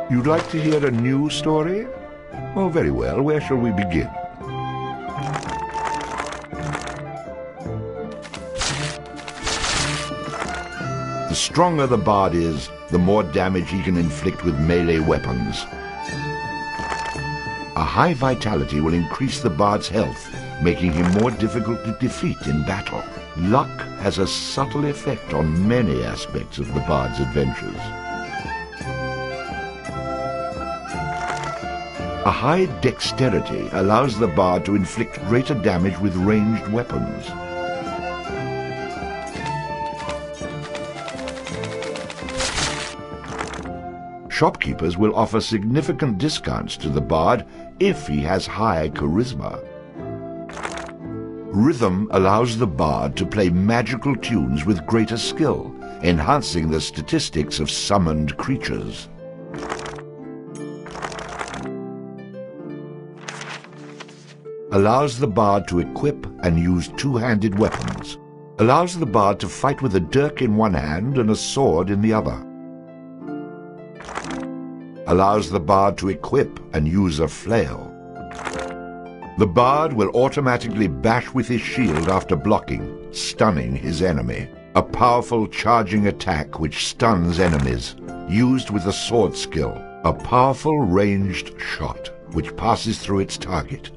You'd like to hear a new story? Oh, very well. Where shall we begin? The stronger the bard is, the more damage he can inflict with melee weapons. A high vitality will increase the bard's health, making him more difficult to defeat in battle. Luck has a subtle effect on many aspects of the bard's adventures. A high dexterity allows the bard to inflict greater damage with ranged weapons. Shopkeepers will offer significant discounts to the bard if he has high charisma. Rhythm allows the bard to play magical tunes with greater skill, enhancing the statistics of summoned creatures. Allows the bard to equip and use two-handed weapons. Allows the bard to fight with a dirk in one hand and a sword in the other. Allows the bard to equip and use a flail. The bard will automatically bash with his shield after blocking, stunning his enemy. A powerful charging attack which stuns enemies, used with a sword skill. A powerful ranged shot which passes through its target,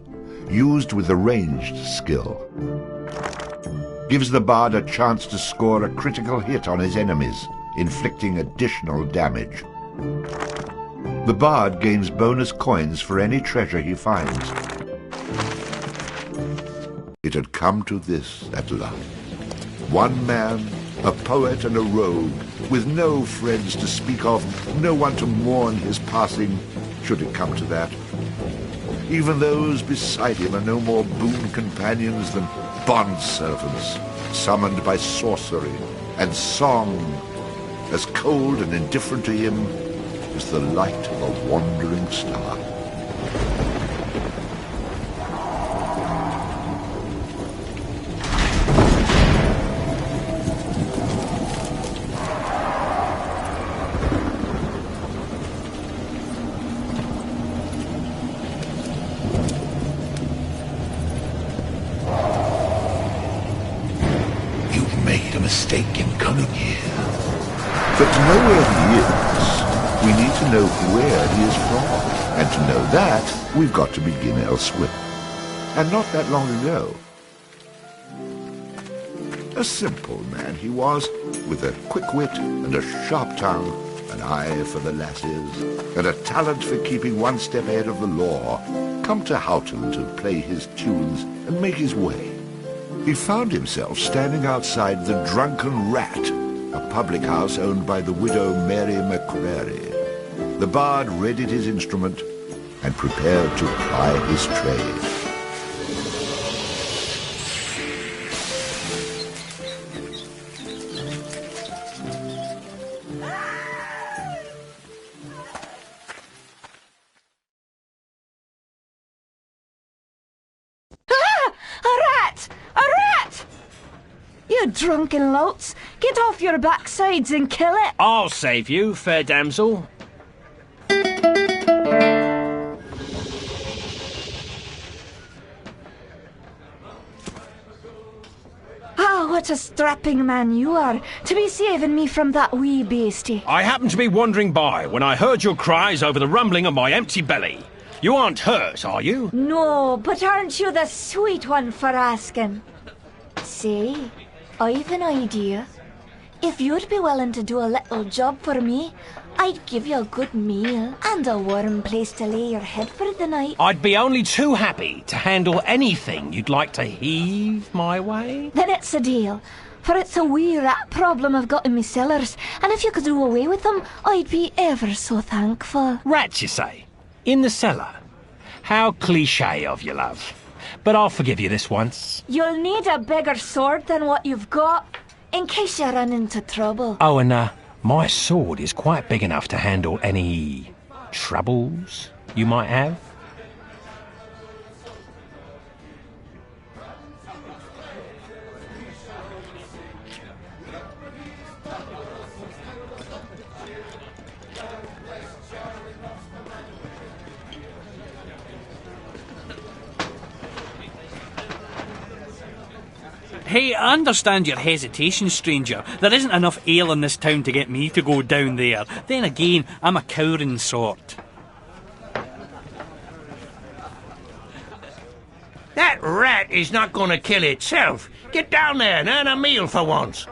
used with a ranged skill. Gives the bard a chance to score a critical hit on his enemies, inflicting additional damage. The bard gains bonus coins for any treasure he finds. It had come to this at last. One man, a poet and a rogue, with no friends to speak of, no one to mourn his passing, should it come to that. Even those beside him are no more boon companions than bondservants, summoned by sorcery and song, as cold and indifferent to him as the light of a wandering star. You've made a mistake in coming here. But to know where he is, we need to know where he is from. And to know that, we've got to begin elsewhere. And not that long ago. A simple man he was, with a quick wit and a sharp tongue, an eye for the lasses, and a talent for keeping one step ahead of the law, come to Houghton to play his tunes and make his way. He found himself standing outside the Drunken Rat, a public house owned by the widow Mary McCrary. The bard readied his instrument and prepared to ply his trade. You drunken louts! Get off your backsides and kill it! I'll save you, fair damsel. Ah, what a strapping man you are, to be saving me from that wee beastie. I happened to be wandering by when I heard your cries over the rumbling of my empty belly. You aren't hurt, are you? No, but aren't you the sweet one for asking? Say, I've an idea. If you'd be willing to do a little job for me, I'd give you a good meal and a warm place to lay your head for the night. I'd be only too happy to handle anything you'd like to heave my way. Then it's a deal, for it's a wee rat problem I've got in me cellars, and if you could do away with them, I'd be ever so thankful. Rats, you say? In the cellar? How cliché of you, love. But I'll forgive you this once. You'll need a bigger sword than what you've got, in case you run into trouble. Oh, and my sword is quite big enough to handle any troubles you might have. Hey, I understand your hesitation, stranger. There isn't enough ale in this town to get me to go down there. Then again, I'm a cowering sort. That rat is not going to kill itself. Get down there and earn a meal for once.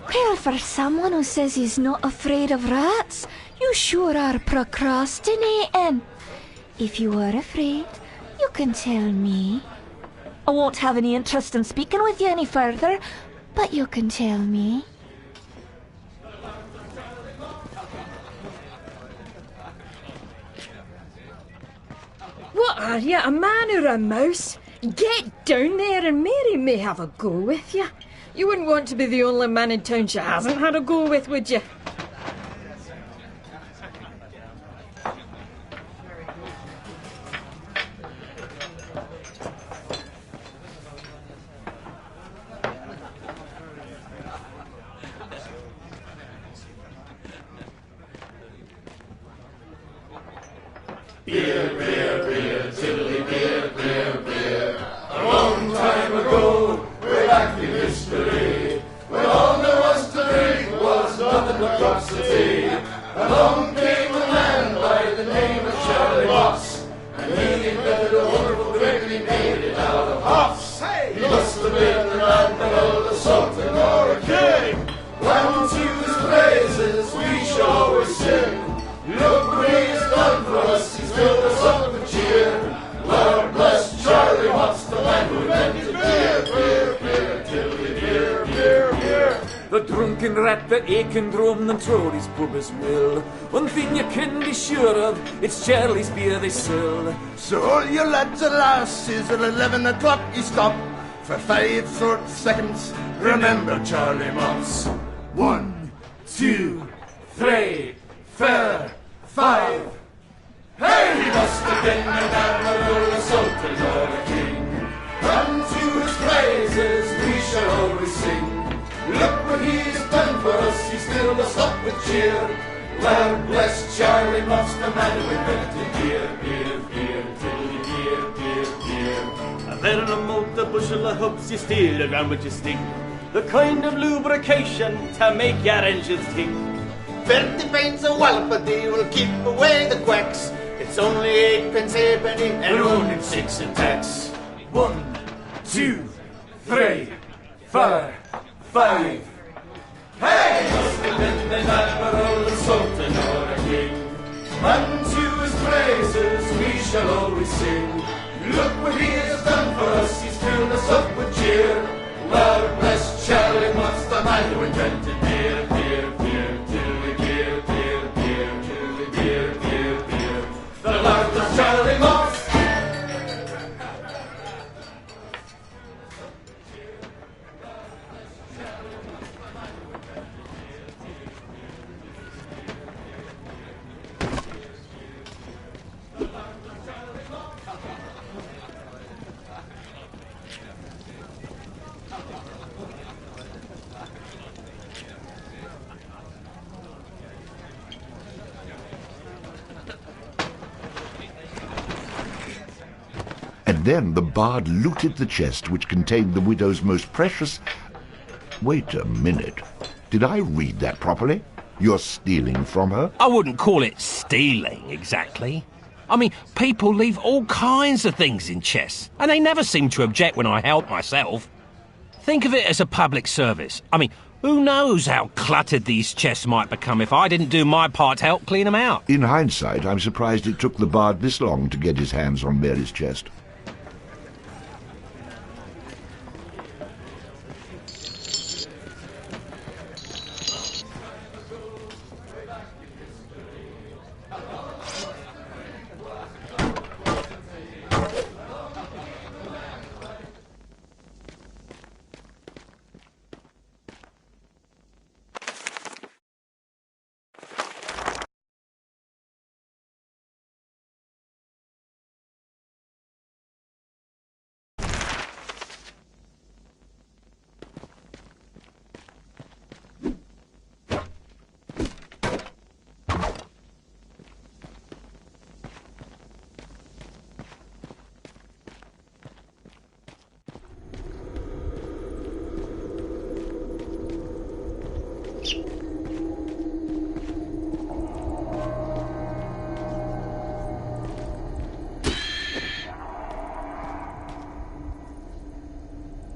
Well, for someone who says he's not afraid of rats, you sure are procrastinating. If you are afraid, you can tell me. I won't have any interest in speaking with you any further, but you can tell me. What are you, a man or a mouse? Get down there and Mary may have a go with you. You wouldn't want to be the only man in town she hasn't had a go with, would you? Beer, beer, beer, tiddly beer, beer, beer. A long time ago, way back in history, when all there was to drink was nothing but drops of tea, along came a man by the name of Charlie Moss, and he invented a wonderful drink and he made it out of hops. He must have been the man that all the Sultan or a king. When to his praises we shall always sing. Look what he has done for us, he's filled us up with cheer. Lord bless Charlie Moss, the man who invented beer, beer, beer, tiddly beer, beer, beer. The drunken rat that aching drum and throw his pubis will. One thing you can be sure of, it's Charlie's beer they sell. So all you lads and lasses at 11 o'clock you stop for 5 short seconds. Remember Charlie Moss. 1, 2, 3, 4, 5. Hey! He must have been an admiral, a sultan, or a king. Unto his praises we shall always sing. Look what he's done for us, he's filled us up with cheer. Lord bless Charlie Moss, the man who invented beer, beer, beer, tiddly beer, beer, beer. And then a malt, a bushel of hoops, you steal around with your stick. The kind of lubrication to make your engines tick. 30 pints of Walpody will keep away the quacks. It's only 8 pence halfpenny and only 6 in tax. 1, 2, 3, 4, 5. Hey! Must have been an admiral, a sultan, or a king. Unto his praises we shall always sing. Look what he has done for us, he's filled us up with cheer. Lord bless Charlie Moss, the man who invented beer, beer, beer, tiddly beer, beer, beer, tiddly beer, beer, beer. The Lord bless Charlie Moss. And then the bard looted the chest which contained the widow's most precious... Wait a minute. Did I read that properly? You're stealing from her? I wouldn't call it stealing, exactly. I mean, people leave all kinds of things in chests, and they never seem to object when I help myself. Think of it as a public service. I mean, who knows how cluttered these chests might become if I didn't do my part to help clean them out. In hindsight, I'm surprised it took the bard this long to get his hands on Mary's chest.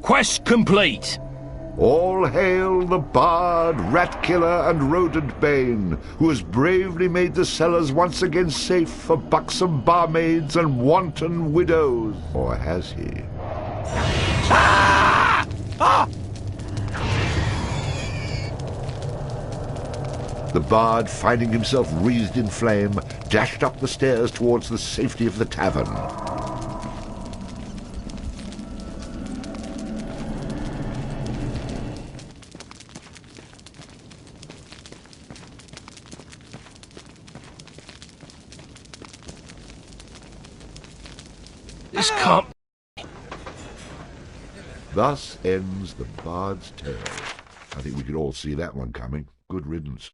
Quest complete. All hail the bard, rat killer, and rodent bane, who has bravely made the cellars once again safe for buxom barmaids and wanton widows. Or has he? Ah! Ah! The bard, finding himself wreathed in flame, dashed up the stairs towards the safety of the tavern. This can't... Thus ends the bard's tale. I think we could all see that one coming. Good riddance.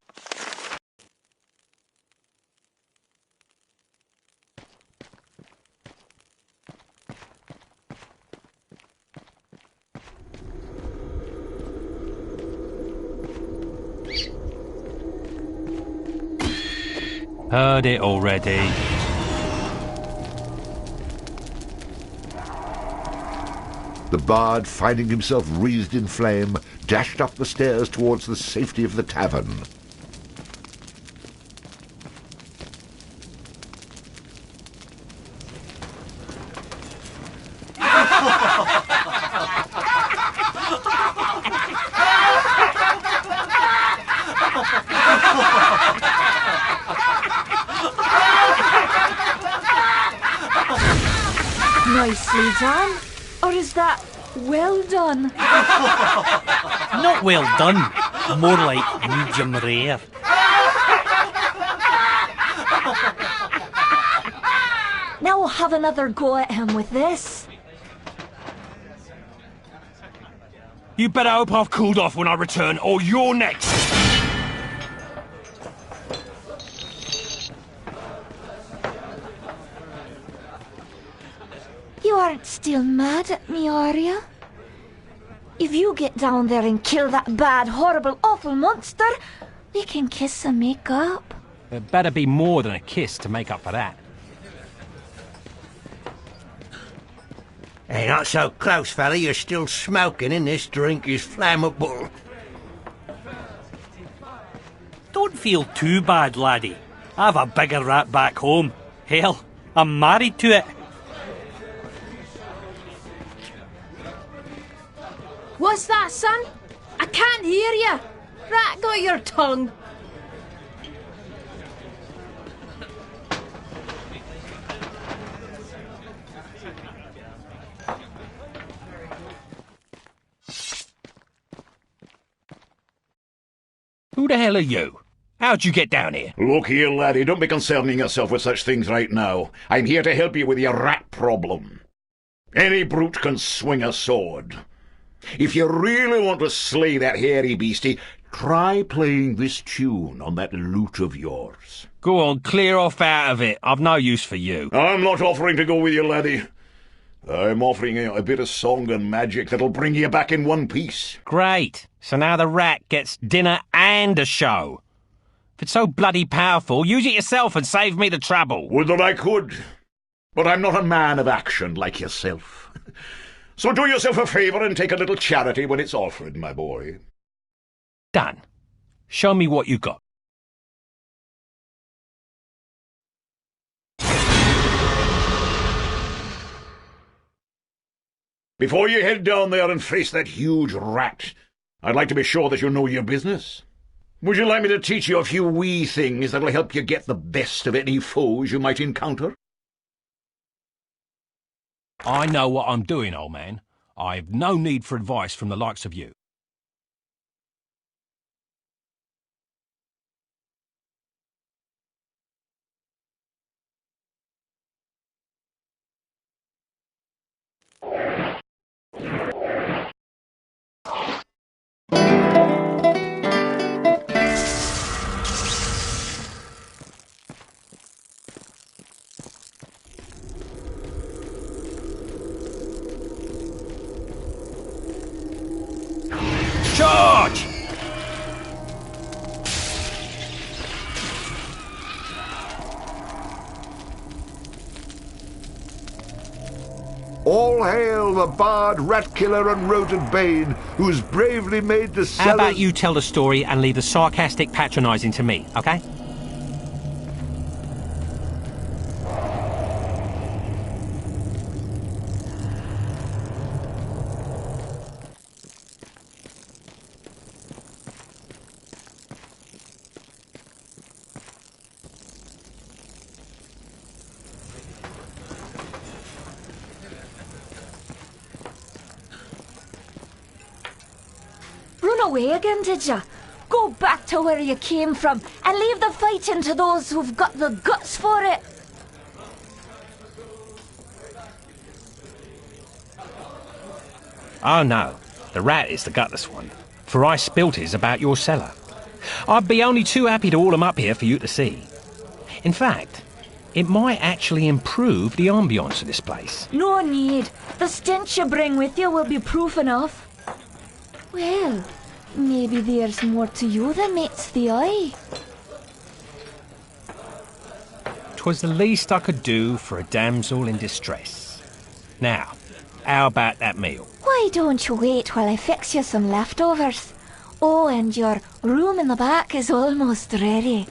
Heard it already. The bard, finding himself wreathed in flame, dashed up the stairs towards the safety of the tavern. Nicely done. Or is that well done? Not well done. More like medium rare. Now we'll have another go at him with this. You better hope I've cooled off when I return, or you're next. You aren't still mad at me, are you? If you get down there and kill that bad, horrible, awful monster, we can kiss and make up. It better be more than a kiss to make up for that. Hey, not so close, fella. You're still smoking and this drink is flammable. Don't feel too bad, laddie. I've a bigger rat back home. Hell, I'm married to it. What's that, son? I can't hear you. Rat got your tongue. Who the hell are you? How'd you get down here? Look here, laddie, don't be concerning yourself with such things right now. I'm here to help you with your rat problem. Any brute can swing a sword. If you really want to slay that hairy beastie, try playing this tune on that lute of yours. Go on, clear off out of it. I've no use for you. I'm not offering to go with you, laddie. I'm offering you a bit of song and magic that'll bring you back in one piece. Great. So now the rat gets dinner and a show. If it's so bloody powerful, use it yourself and save me the trouble. Would that I could. But I'm not a man of action like yourself. So do yourself a favour and take a little charity when it's offered, my boy. Done. Show me what you got. Before you head down there and face that huge rat, I'd like to be sure that you know your business. Would you like me to teach you a few wee things that'll help you get the best of any foes you might encounter? I know what I'm doing, old man. I've no need for advice from the likes of you. All hail the bard, rat killer, and rodent bane, who's bravely made the How cellar... about you tell the story and leave the sarcastic patronising to me, okay? Run away again, did ya? Go back to where you came from and leave the fighting to those who've got the guts for it. Oh no, the rat is the gutless one, for I spilt his about your cellar. I'd be only too happy to haul 'em up here for you to see. In fact, it might actually improve the ambience of this place. No need. The stench you bring with you will be proof enough. Well, maybe there's more to you than meets the eye. 'Twas the least I could do for a damsel in distress. Now, how about that meal? Why don't you wait while I fix you some leftovers? Oh, and your room in the back is almost ready.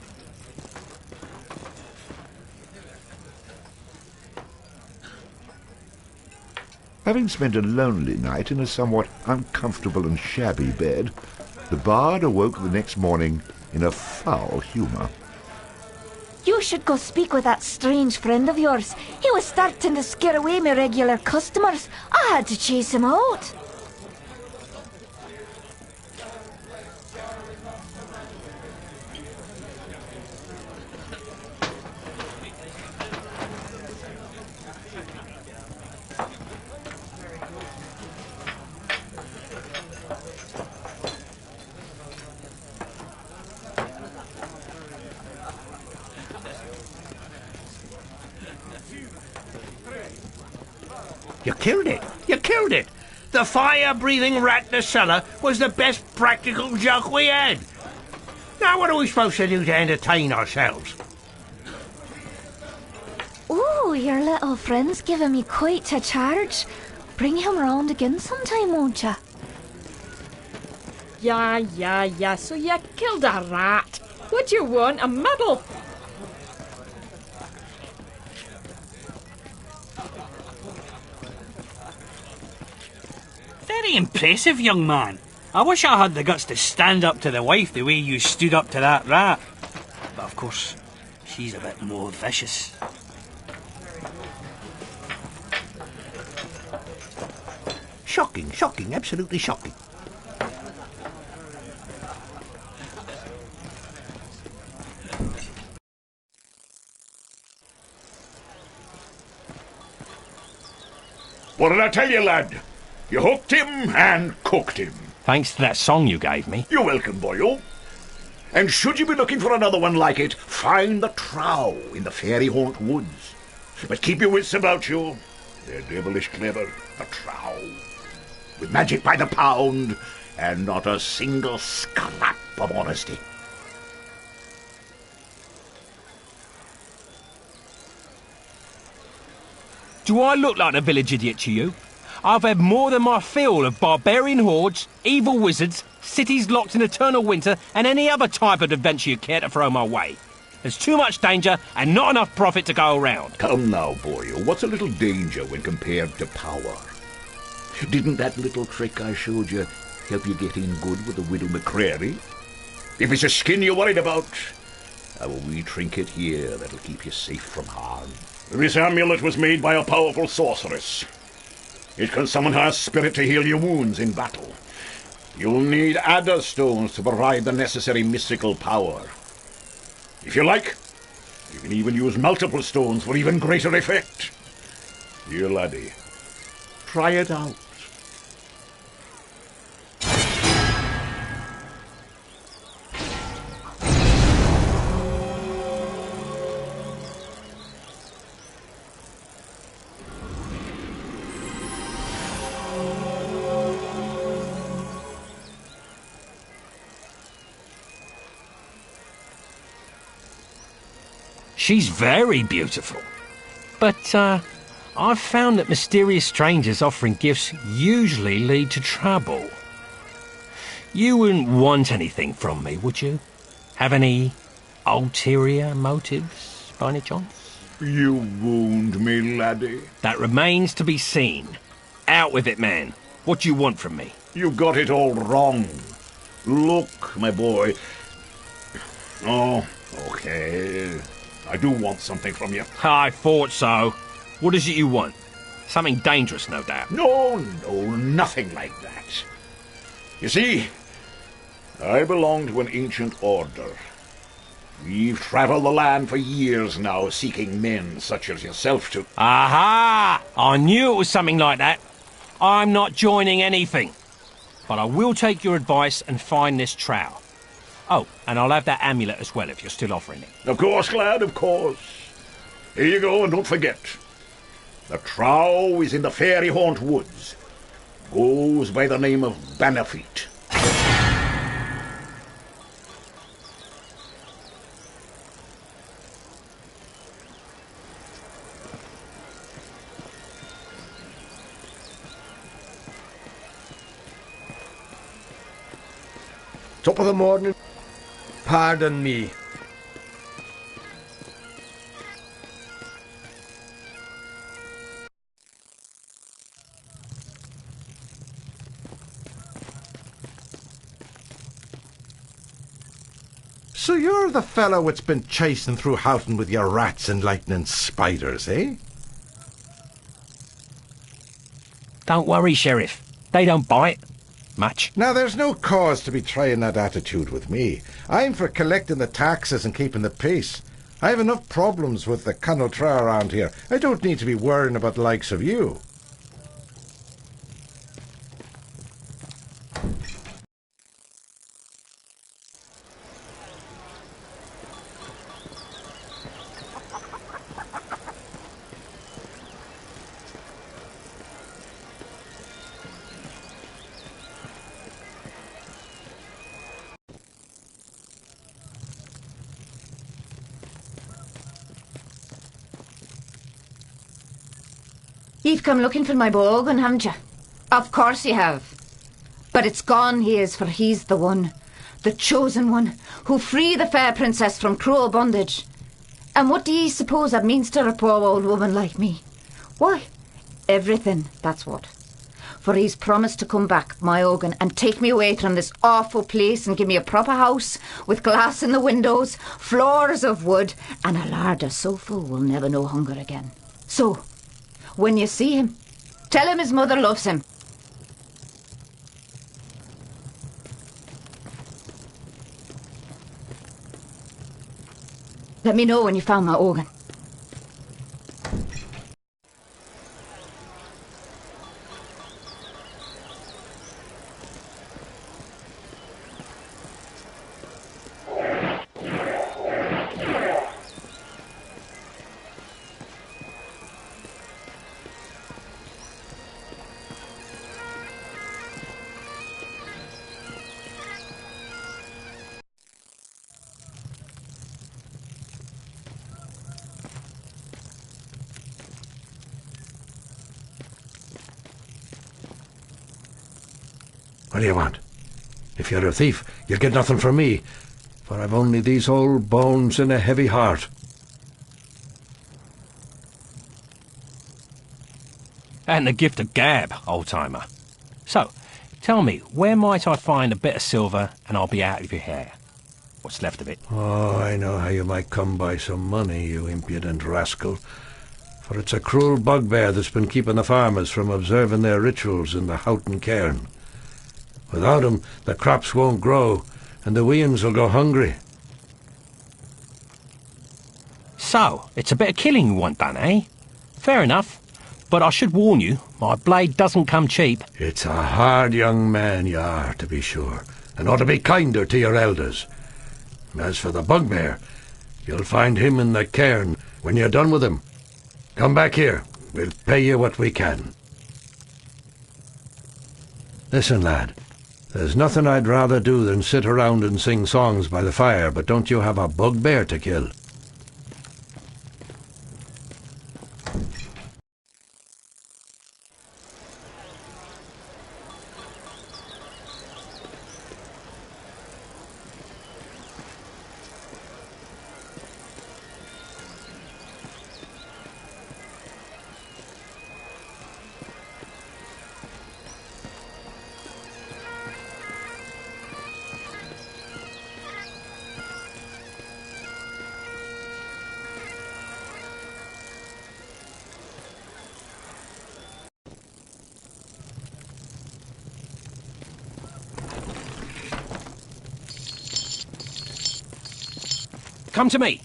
Having spent a lonely night in a somewhat uncomfortable and shabby bed, the bard awoke the next morning in a foul humour. You should go speak with that strange friend of yours. He was starting to scare away my regular customers. I had to chase him out. You killed it. You killed it. The fire-breathing rat in the cellar was the best practical joke we had. Now what are we supposed to do to entertain ourselves? Oh, your little friend's giving me quite a charge. Bring him round again sometime, won't ya? Yeah, so you killed a rat. What do you want, a medal? Very impressive, young man. I wish I had the guts to stand up to the wife the way you stood up to that rat. But of course, she's a bit more vicious. Shocking, shocking, absolutely shocking. What did I tell you, lad? You hooked him and cooked him. Thanks to that song you gave me. You're welcome, boyo. And should you be looking for another one like it, find the trow in the fairy haunt woods. But keep your wits about you. They're devilish clever, the trow. With magic by the pound, and not a single scrap of honesty. Do I look like a village idiot to you? I've had more than my fill of barbarian hordes, evil wizards, cities locked in eternal winter, and any other type of adventure you care to throw my way. There's too much danger and not enough profit to go around. Come now, boyo. What's a little danger when compared to power? Didn't that little trick I showed you help you get in good with the Widow McCrary? If it's a skin you're worried about, I have a wee trinket here that'll keep you safe from harm. This amulet was made by a powerful sorceress. It can summon her spirit to heal your wounds in battle. You'll need adder stones to provide the necessary mystical power. If you like, you can even use multiple stones for even greater effect. Dear laddie, try it out. She's very beautiful. But, I've found that mysterious strangers offering gifts usually lead to trouble. You wouldn't want anything from me, would you? Have any ulterior motives, by any chance? You wound me, laddie. That remains to be seen. Out with it, man. What do you want from me? You got it all wrong. Look, my boy. Oh, okay. I do want something from you. I thought so. What is it you want? Something dangerous, no doubt. No, nothing like that. You see, I belong to an ancient order. We've travelled the land for years now, seeking men such as yourself to... Aha! I knew it was something like that. I'm not joining anything. But I will take your advice and find this trowel. Oh, and I'll have that amulet as well if you're still offering it. Of course, lad, of course. Here you go, and don't forget. The trow is in the Fairy Haunt Woods. Goes by the name of Bannerfeet. Top of the morning. Pardon me. So you're the fellow that's been chasing through Houghton with your rats and lightning spiders, eh? Don't worry, Sheriff. They don't bite much. Now, there's no cause to be trying that attitude with me. I'm for collecting the taxes and keeping the peace. I have enough problems with the Connal Tra around here. I don't need to be worrying about the likes of you. You've come looking for my bowgun, haven't you? Of course you have. But it's gone, he is, for he's the one, the chosen one, who free the fair princess from cruel bondage. And what do ye suppose that means to a poor old woman like me? Why, everything, that's what. For he's promised to come back, my Ogan, and take me away from this awful place and give me a proper house with glass in the windows, floors of wood, and a larder so full we'll never know hunger again. So, when you see him, tell him his mother loves him. Let me know when you found my Ogan. What do you want? If you're a thief, you'll get nothing from me, for I've only these old bones and a heavy heart. And the gift of gab, old-timer. So, tell me, where might I find a bit of silver and I'll be out of your hair? What's left of it? Oh, I know how you might come by some money, you impudent rascal. For it's a cruel bugbear that's been keeping the farmers from observing their rituals in the Houghton cairn. Without him, the crops won't grow, and the weans will go hungry. So, it's a bit of killing you want done, eh? Fair enough. But I should warn you, my blade doesn't come cheap. It's a hard young man you are, to be sure, and ought to be kinder to your elders. As for the bugbear, you'll find him in the cairn when you're done with him. Come back here. We'll pay you what we can. Listen, lad. There's nothing I'd rather do than sit around and sing songs by the fire, but don't you have a bugbear to kill? come to me.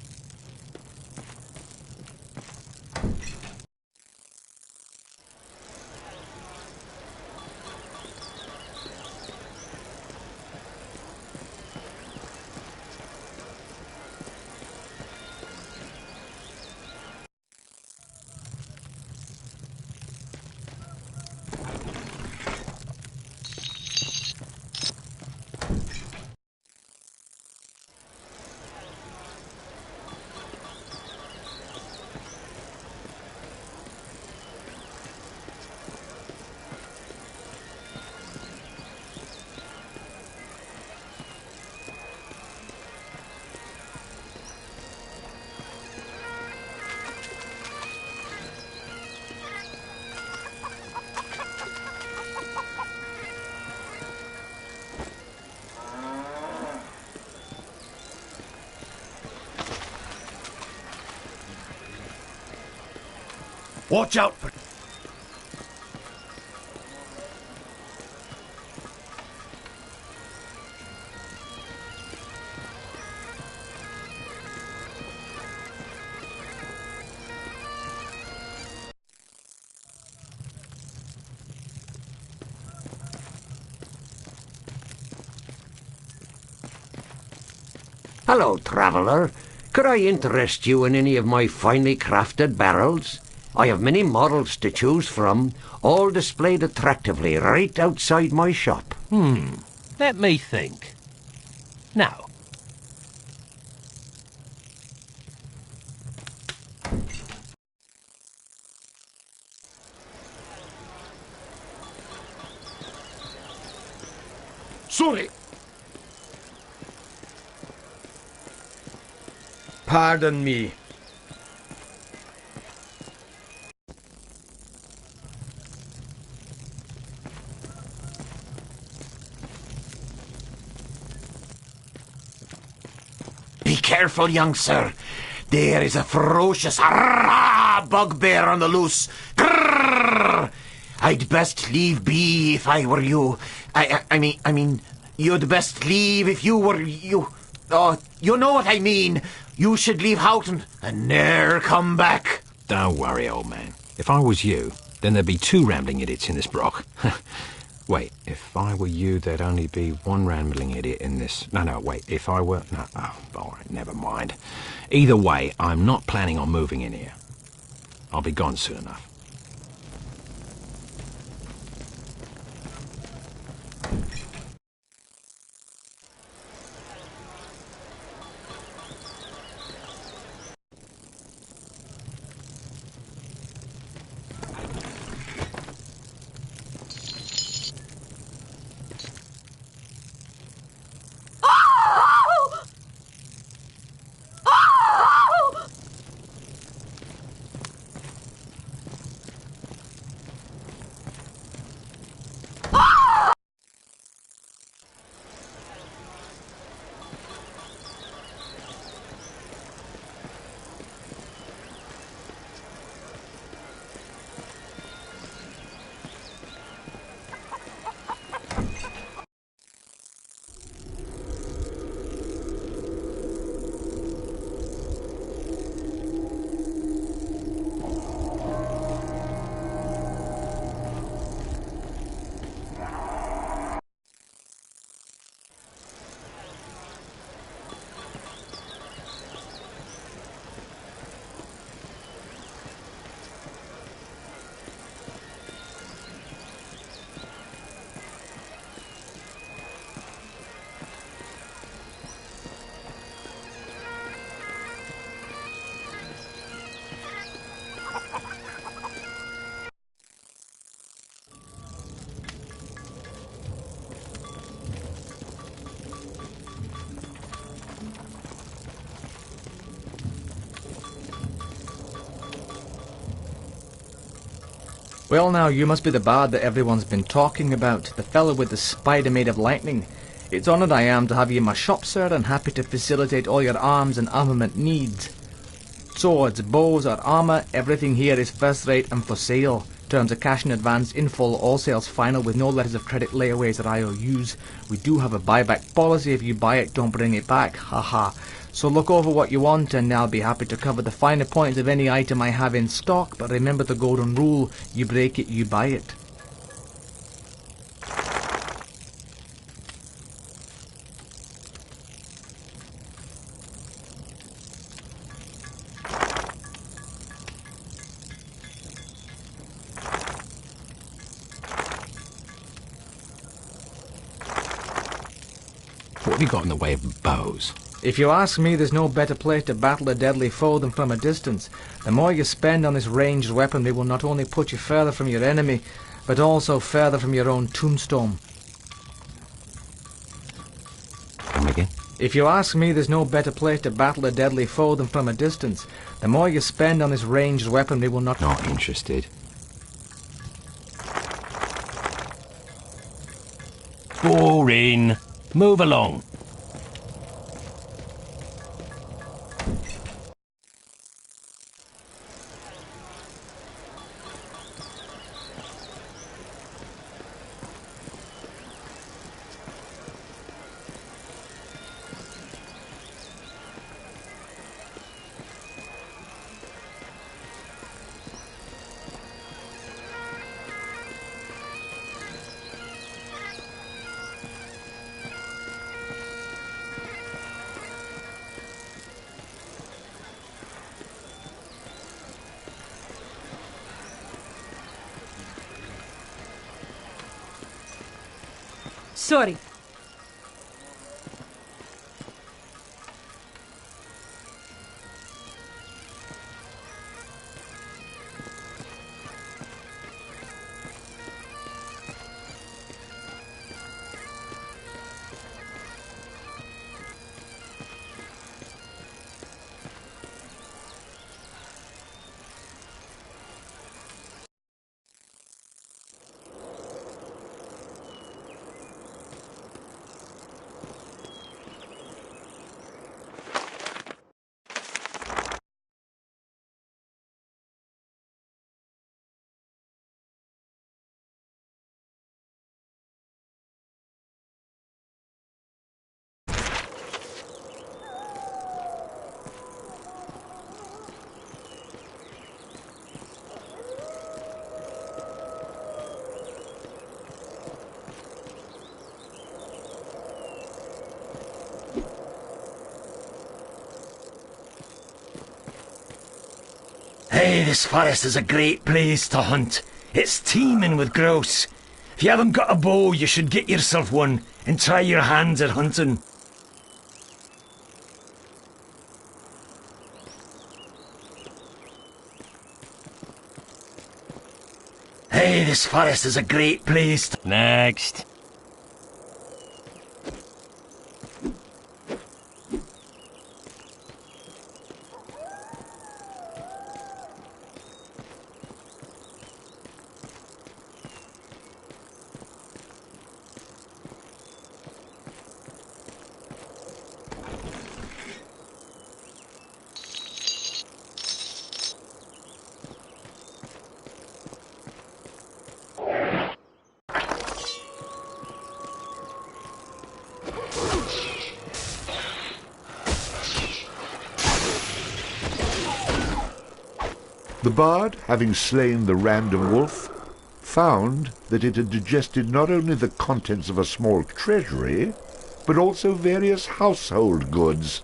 Watch out for... Hello, traveller. Could I interest you in any of my finely crafted barrels? I have many models to choose from, all displayed attractively right outside my shop. Let me think. Now. Sorry. Pardon me. Be careful, young sir. There is a ferocious bugbear on the loose. Grrr! I'd best leave be if I were you. I mean, you'd best leave if you were you. Oh, you know what I mean. You should leave Houghton and ne'er come back. Don't worry, old man. If I was you, then there'd be 2 rambling idiots in this brock. Wait, if I were you, there'd only be 1 rambling idiot in this... No, wait, if I were... No, oh, all right, never mind. Either way, I'm not planning on moving in here. I'll be gone soon enough. Well now, you must be the bard that everyone's been talking about, the fellow with the spider made of lightning. It's honoured I am to have you in my shop, sir, and happy to facilitate all your arms and armament needs. Swords, bows or armour, everything here is first rate and for sale. Terms are cash in advance, in full, all sales final with no letters of credit, layaways or IOUs. We do have a buyback policy. If you buy it, don't bring it back. Haha. So look over what you want and I'll be happy to cover the finer points of any item I have in stock. But remember the golden rule, you break it, you buy it. What have you got in the way of bows? If you ask me, there's no better place to battle a deadly foe than from a distance. The more you spend on this ranged weaponry will not only put you further from your enemy, but also further from your own tombstone. Come again? If you ask me, there's no better place to battle a deadly foe than from a distance. The more you spend on this ranged weaponry will not... Not interested. Boring. Move along. Sorry. Hey, this forest is a great place to hunt. It's teeming with grouse. If you haven't got a bow, you should get yourself one and try your hands at hunting. Hey, this forest is a great place to... Next. The bard, having slain the random wolf, found that it had digested not only the contents of a small treasury, but also various household goods.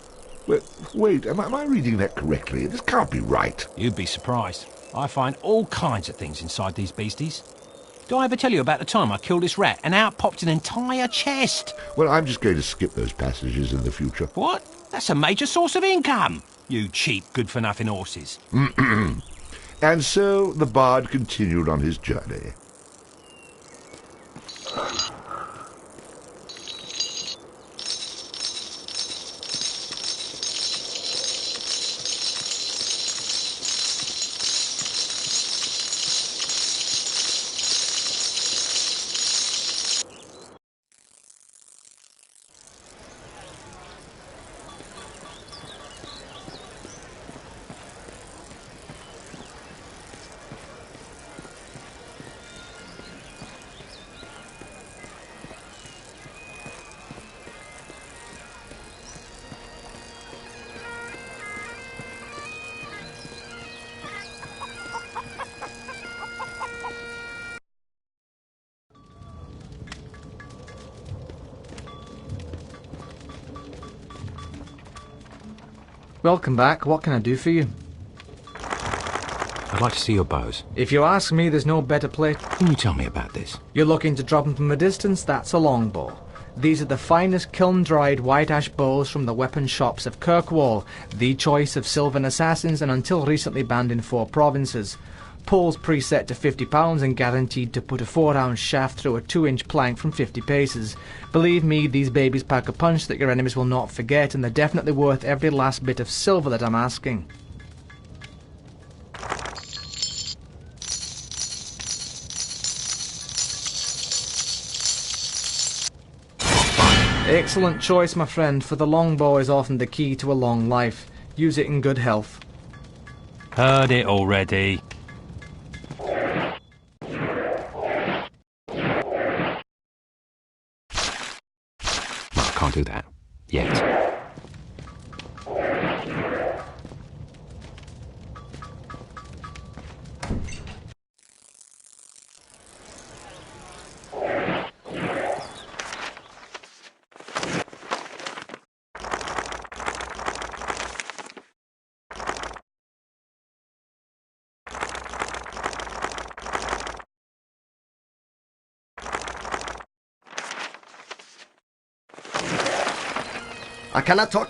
Wait, am I reading that correctly? This can't be right. You'd be surprised. I find all kinds of things inside these beasties. Did I ever tell you about the time I killed this rat and out popped an entire chest? Well, I'm just going to skip those passages in the future. What? That's a major source of income. You cheap, good-for-nothing horses. And so the bard continued on his journey. Welcome back. What can I do for you? I'd like to see your bows. If you ask me, there's no better place. Can you tell me about this? You're looking to drop them from a distance? That's a longbow. These are the finest kiln-dried white ash bows from the weapon shops of Kirkwall, the choice of Sylvan assassins and until recently banned in 4 provinces. Poles preset to £50 and guaranteed to put a 4-ounce shaft through a 2-inch plank from 50 paces. Believe me, these babies pack a punch that your enemies will not forget, and they're definitely worth every last bit of silver that I'm asking. Excellent choice, my friend, for the longbow is often the key to a long life. Use it in good health. Heard it already. Well, I can't do that. Yet. I cannot talk.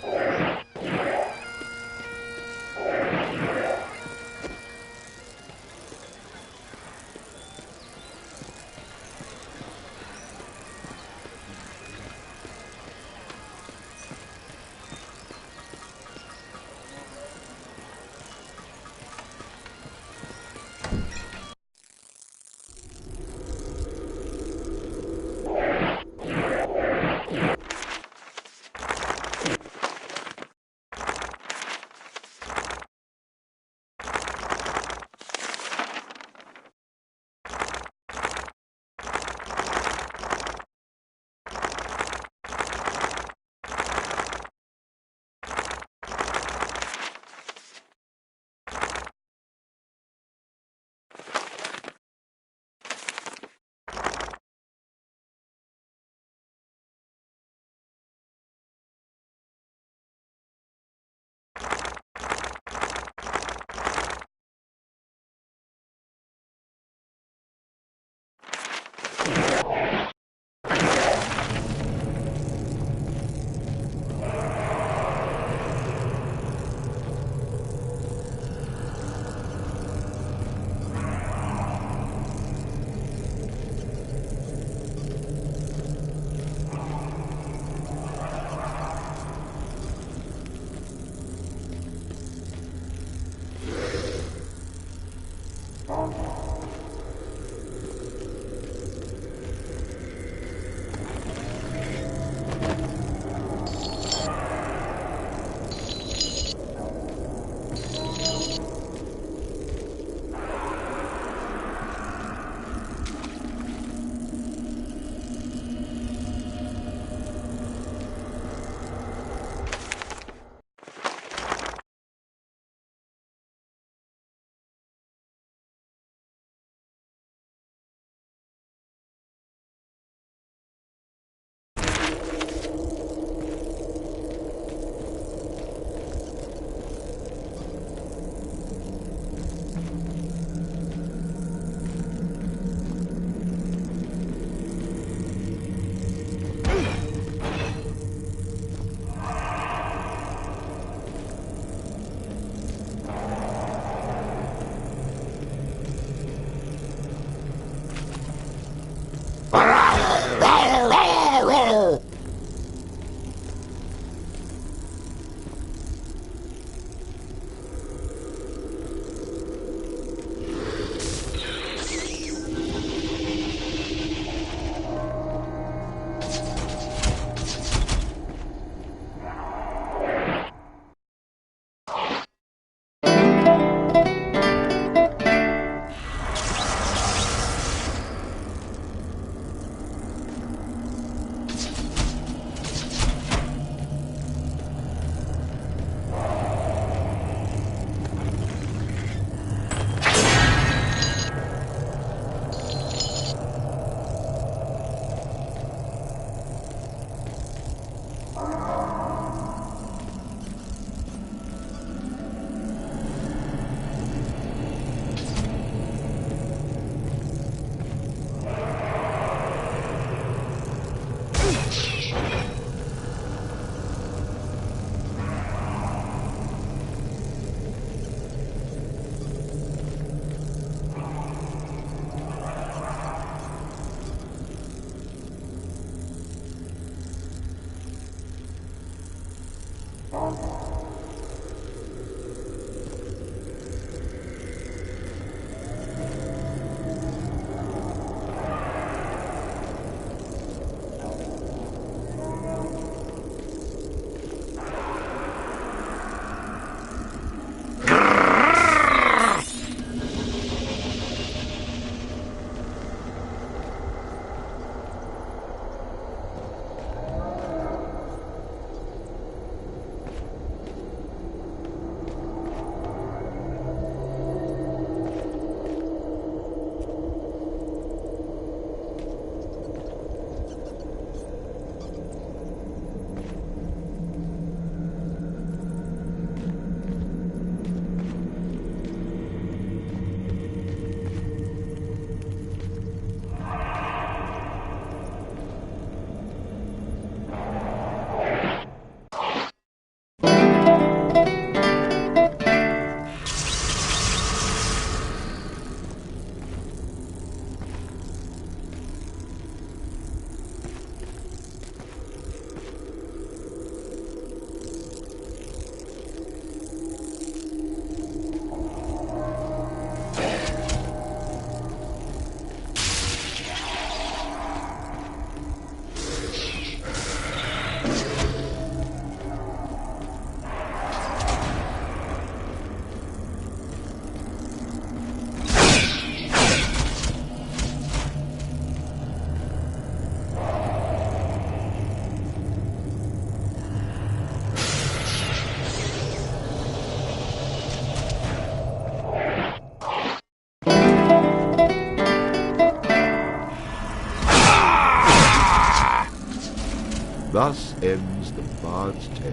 Thus ends the Bard's Tale.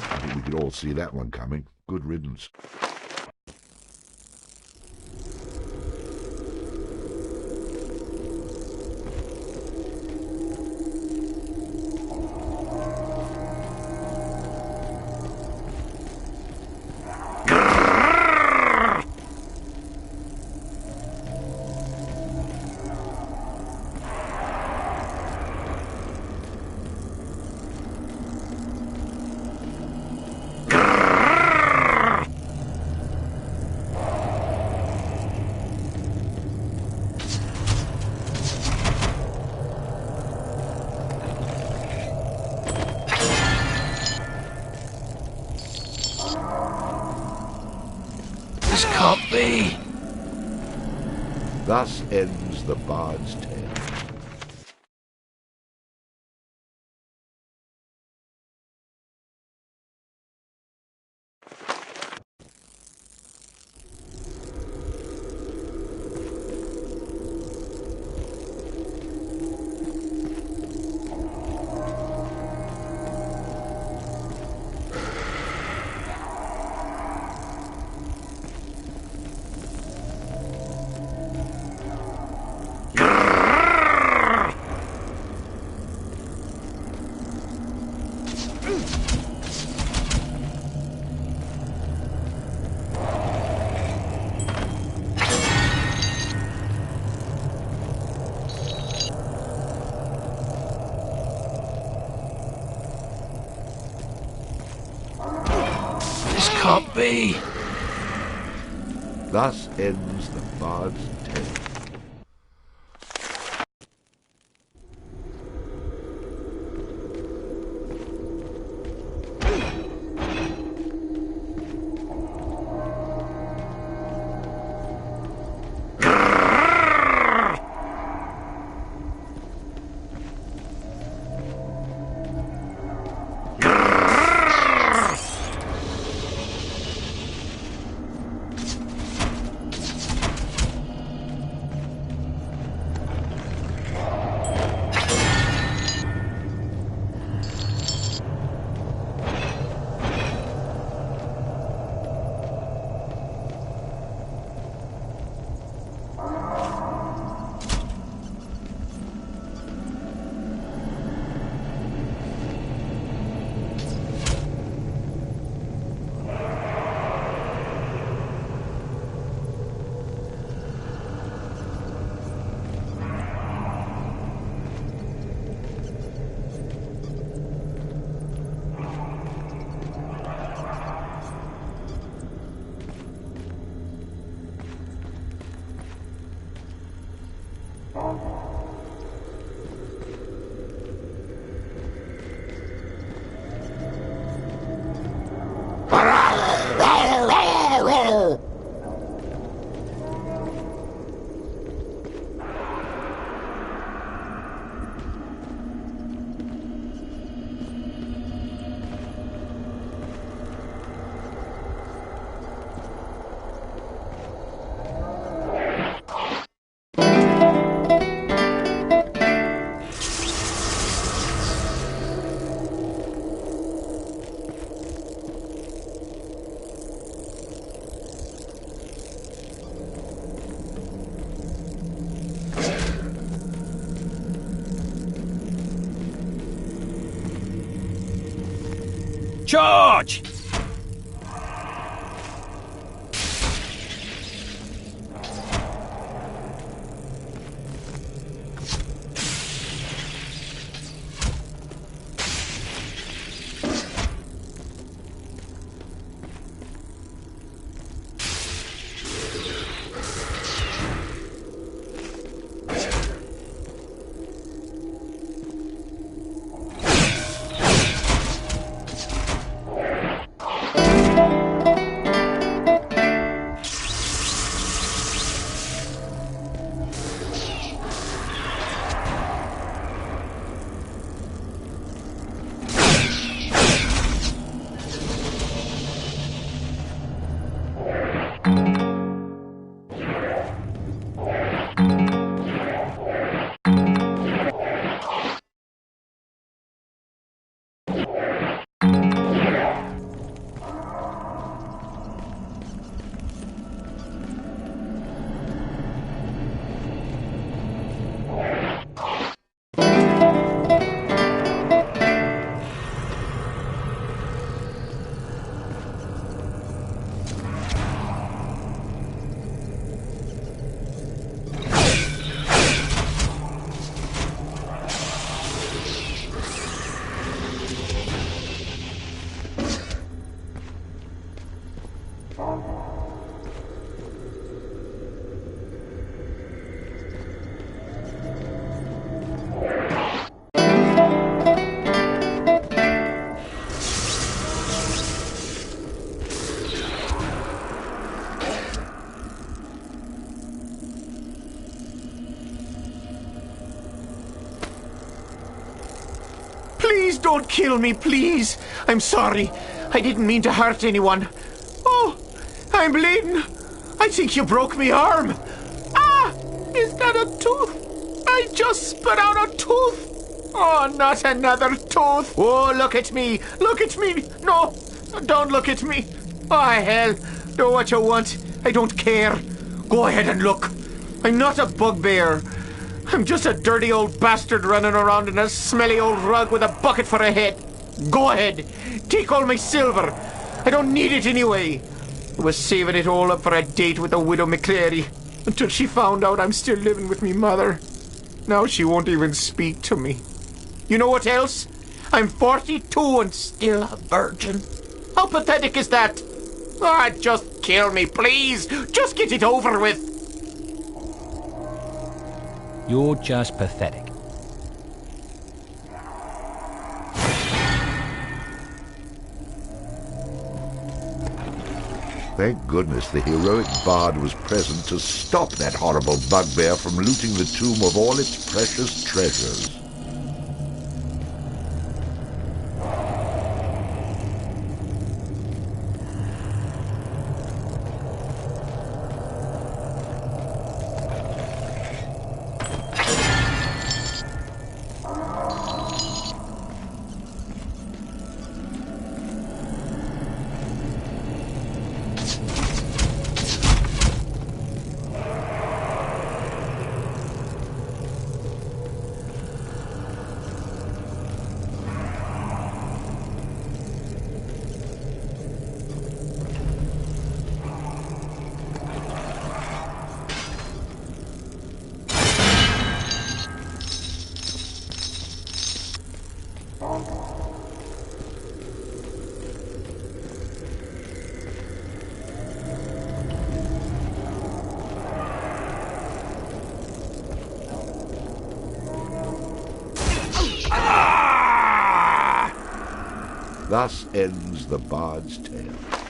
I think we could all see that one coming. Good riddance. This can't be. Thus ends the Bard's Tale. This can't be. Thus ends the Bard's Tale. Charge! Please don't kill me, please. I'm sorry. I didn't mean to hurt anyone. Oh, I'm bleeding. I think you broke my arm. Ah, is that a tooth? I just spit out a tooth. Oh, not another tooth. Oh, look at me. Look at me. No, don't look at me. Oh, hell. Do what you want. I don't care. Go ahead and look. I'm not a bugbear. I'm just a dirty old bastard running around in a smelly old rug with a bucket for a head. Go ahead. Take all my silver. I don't need it anyway. I was saving it all up for a date with the widow McClary until she found out I'm still living with me mother. Now she won't even speak to me. You know what else? I'm 42 and still a virgin. How pathetic is that? Ah, just kill me, please. Just get it over with. You're just pathetic. Thank goodness the heroic bard was present to stop that horrible bugbear from looting the tomb of all its precious treasures. Thus ends the bard's tale.